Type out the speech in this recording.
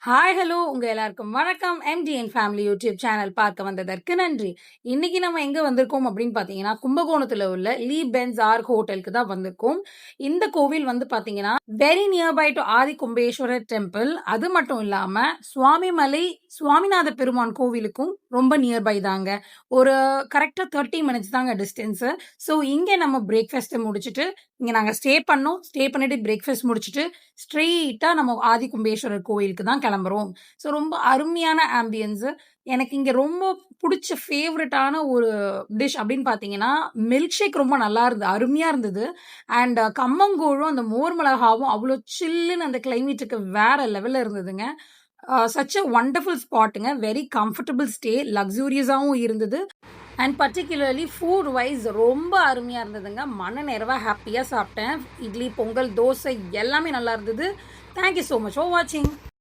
Hi hello உங்க எல்லாருக்கும் வணக்கம். எம்டிஎன் ஃபேமிலி யூடியூப் சேனல் பார்க்க வந்ததற்கு நன்றி. இன்னைக்கு நம்ம எங்க வந்திருக்கோம் அப்படின்னு பார்த்தீங்கன்னா, கும்பகோணத்துல உள்ள லீ பென்ஸ் ஆர்க் ஹோட்டலுக்கு தான் வந்திருக்கோம். இந்த கோவில் வந்து பார்த்தீங்கன்னா, very nearby to Adi Kumbeshwarar temple. அது மட்டும் இல்லாம சுவாமிமலை சுவாமிநாத பெருமான் கோவிலுக்கும் ரொம்ப நியர்பை தாங்க. ஒரு கரெக்ட்டா 30 மினிட்ஸ் தாங்க டிஸ்டன்ஸ். ஸோ இங்க நம்ம பிரேக்ஃபாஸ்ட்ட முடிச்சுட்டு, இங்க நாங்க ஸ்டே பண்ணோம். ஸ்டே பண்ணிட்டு பிரேக்ஃபாஸ்ட் முடிச்சுட்டு, ஸ்ட்ரெய்ட்டா நம்ம ஆதி கும்பேஸ்வரர் கோயிலுக்கு தான் கிளம்புறோம். ஸோ ரொம்ப அருமையான ஆம்பியன்ஸ். எனக்கு இங்க ரொம்ப புடிச்ச ஃபேவரட்டான ஒரு டிஷ் அப்படின்னு பார்த்தீங்கன்னா, மில்க் ஷேக் ரொம்ப நல்லா இருந்தது. அருமையா இருந்தது. அண்ட் கம்மங்கூழும், அந்த மோர் மிளகாவும் அவ்ளோ சில்லுன்னு அந்த கிளைமேட்டுக்கு வேற லெவல்ல இருந்ததுங்க. சச் அ வண்டர்ஃபுல் ஸ்பாட்டுங்க. Very comfortable stay. லக்ஸூரியஸாவும் இருந்தது. அண்ட் பர்ட்டிகுலர்லி ஃபுட் வைஸ் ரொம்ப அருமையா இருந்ததுங்க. மன நிறைவா ஹேப்பியா சாப்பிட்டேன். இட்லி, பொங்கல், தோசை எல்லாமே நல்லா இருந்தது. Thank you so much for வாட்சிங்.